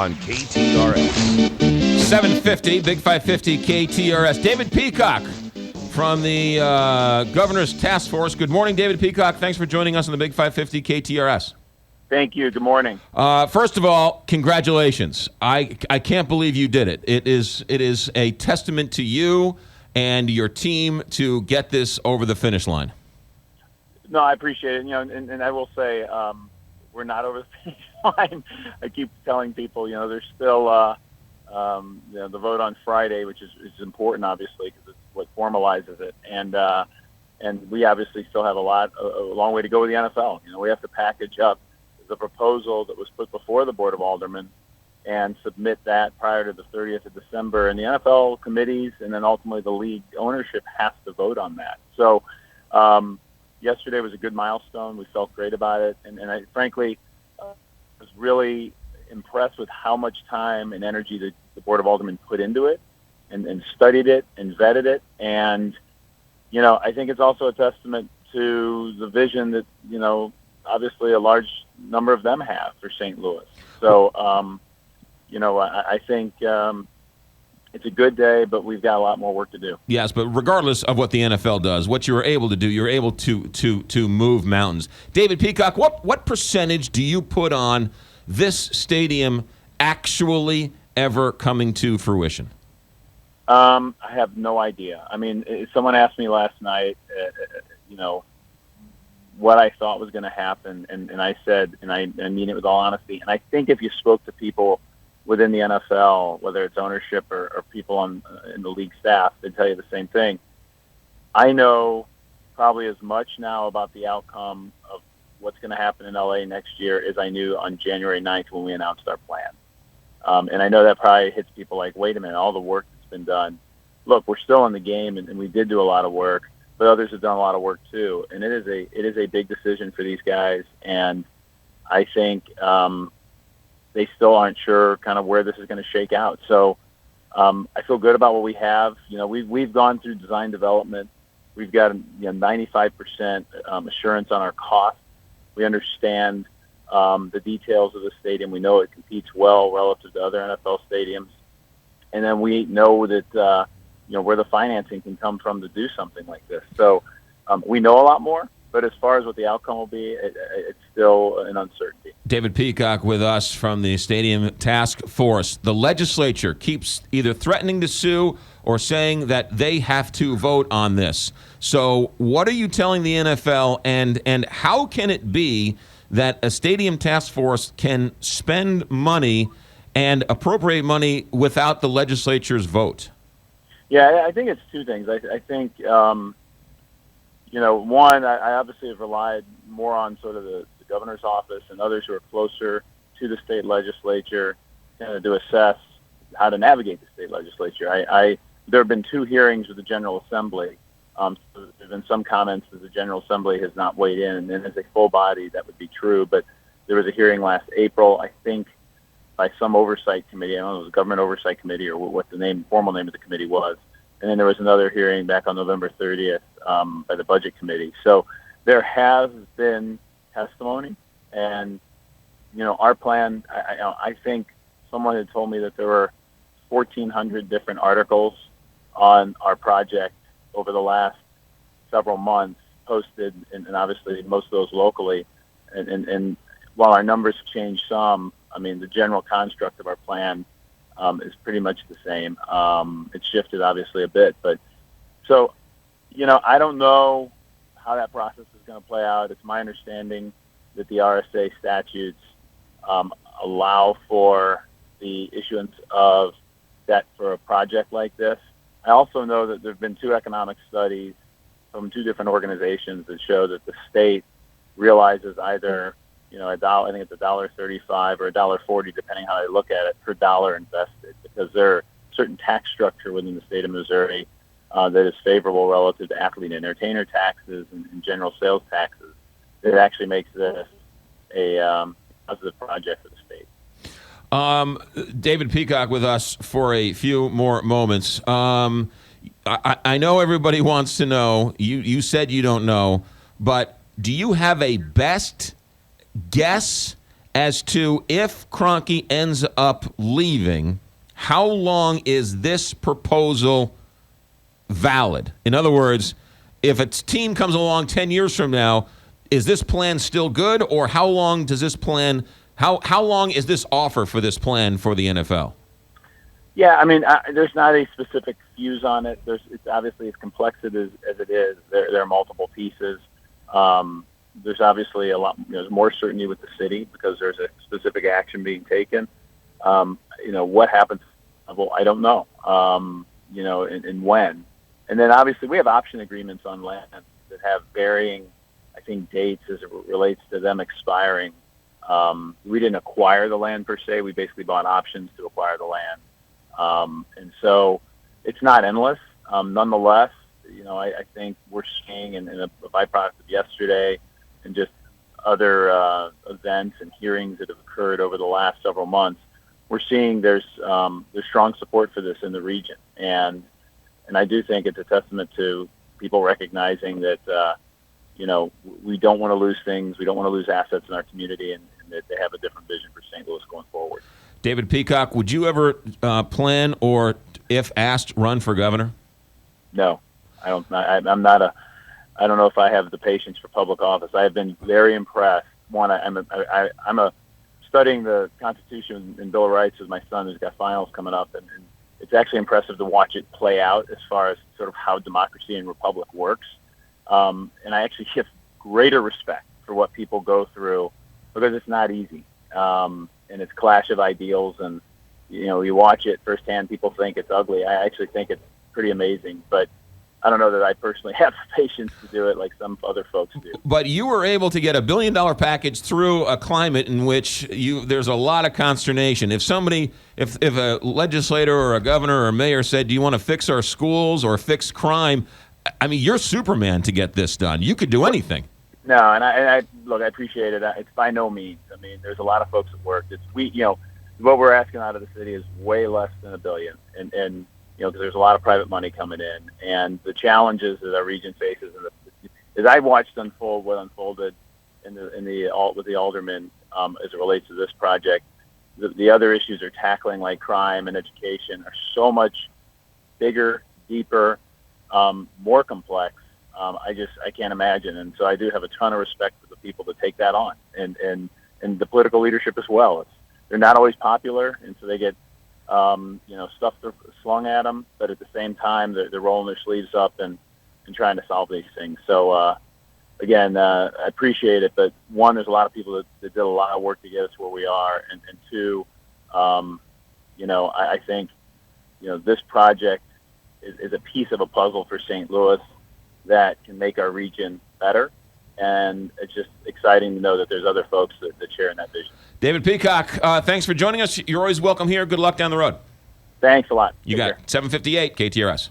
on KTRS. 750, Big 550 KTRS. David Peacock from the Governor's Task Force. Good morning, David Peacock. Thanks for joining us on the Big 550 KTRS. Thank you. Good morning. First of all, congratulations. I can't believe you did it. It is a testament to you and your team to get this over the finish line. No, I appreciate it. And I will say we're not over the finish line. I keep telling people, there's still the vote on Friday, which is important, obviously, because it's what formalizes it. And we obviously still have a long way to go with the NFL. We have to package up the proposal that was put before the Board of Aldermen and submit that prior to the 30th of December. And the NFL committees and then ultimately the league ownership has to vote on that. So yesterday was a good milestone. We felt great about it. And I frankly was really impressed with how much time and energy the Board of Aldermen put into it and studied it and vetted it. And, I think it's also a testament to the vision that, obviously a large number of them have for St. Louis. So, I think it's a good day, but we've got a lot more work to do. Yes, but regardless of what the NFL does, what you were able to do, you're able to move mountains. David Peacock, what percentage do you put on this stadium actually ever coming to fruition? I have no idea. I mean, someone asked me last night, what I thought was going to happen, and I said, and I mean it with all honesty, and I think if you spoke to people within the NFL, whether it's ownership or people in the league staff, they'd tell you the same thing. I know probably as much now about the outcome of what's going to happen in LA next year as I knew on January 9th when we announced our plan. And I know that probably hits people like, wait a minute, all the work that's been done. Look, we're still in the game, and we did do a lot of work, but others have done a lot of work too. And it is a big decision for these guys. And I think they still aren't sure kind of where this is going to shake out. So I feel good about what we have. We've gone through design development. We've got 95% assurance on our costs. We understand the details of the stadium. We know it competes well relative to other NFL stadiums. And then we know that where the financing can come from to do something like this. So we know a lot more, but as far as what the outcome will be, it's still an uncertainty. David Peacock with us from the Stadium Task Force. The legislature keeps either threatening to sue or saying that they have to vote on this. So what are you telling the NFL, and how can it be that a Stadium Task Force can spend money and appropriate money without the legislature's vote? Yeah, I think it's two things. I think, one, I obviously have relied more on sort of the governor's office and others who are closer to the state legislature to assess how to navigate the state legislature. There have been two hearings with the General Assembly. So there have been some comments that the General Assembly has not weighed in, and as a full body, that would be true. But there was a hearing last April, I think, by some oversight committee. I don't know if it was a government oversight committee or what the formal name of the committee was. And then there was another hearing back on November 30th by the budget committee. So there has been testimony, and our plan. I think someone had told me that there were 1,400 different articles on our project over the last several months posted, and obviously most of those locally. And while our numbers have changed some, I mean, the general construct of our plan is pretty much the same. It's shifted obviously a bit, but so, I don't know how that process is going to play out. It's my understanding that the RSA statutes allow for the issuance of debt for a project like this. I also know that there have been two economic studies from two different organizations that show that the state realizes either $1, I think it's $1.35 or $1.40, depending how they look at it, per dollar invested, because there are certain tax structure within the state of Missouri that is favorable relative to athlete and entertainer taxes and general sales taxes. It actually makes this a positive project for the state. David Peacock with us for a few more moments. I know everybody wants to know. You said you don't know, but do you have a best guess as to if Kroenke ends up leaving, how long is this proposal valid? In other words, if a team comes along 10 years from now, is this plan still good, or how long does this plan, how long is this offer for this plan for the NFL? Yeah, I mean, there's not a specific fuse on it. It's obviously as complex as it is. There are multiple pieces. There's obviously a lot. There's more certainty with the city because there's a specific action being taken. What happens? Well, I don't know. And when. And then obviously we have option agreements on land that have varying, I think, dates as it relates to them expiring. We didn't acquire the land per se. We basically bought options to acquire the land. And so it's not endless. Nonetheless, I think we're seeing in a byproduct of yesterday and just other events and hearings that have occurred over the last several months, we're seeing there's strong support for this in the region. And I do think it's a testament to people recognizing that, we don't want to lose things. We don't want to lose assets in our community, and that they have a different vision for St. Louis going forward. David Peacock, would you ever plan or, if asked, run for governor? No, I don't. I'm not a. I don't know if I have the patience for public office. I have been very impressed. One, I'm studying the Constitution and Bill of Rights with my son, who's got finals coming up, and it's actually impressive to watch it play out as far as sort of how democracy and republic works. And I actually have greater respect for what people go through because it's not easy. And it's clash of ideals, and you watch it firsthand. People think it's ugly. I actually think it's pretty amazing, but I don't know that I personally have the patience to do it like some other folks do. But you were able to get $1 billion package through a climate in which there's a lot of consternation. If a legislator or a governor or a mayor said, "Do you want to fix our schools or fix crime?" I mean, you're Superman to get this done. You could do anything. No, and I look, I appreciate it. It's by no means. I mean, there's a lot of folks that worked. What we're asking out of the city is way less than $1 billion, and because there's a lot of private money coming in, and the challenges that our region faces, as I watched unfold what unfolded with the aldermen as it relates to this project, the other issues they're tackling like crime and education are so much bigger, deeper, more complex. I can't imagine. And so I do have a ton of respect for the people that take that on, and the political leadership as well. They're not always popular, and so they get, stuff slung at them, but at the same time, they're rolling their sleeves up and trying to solve these things. So, again, I appreciate it, but one, there's a lot of people that did a lot of work to get us where we are, and two, I think, this project is a piece of a puzzle for St. Louis that can make our region better. And it's just exciting to know that there's other folks that share in that vision. David Peacock, thanks for joining us. You're always welcome here. Good luck down the road. Thanks a lot. You got it. 758 KTRS.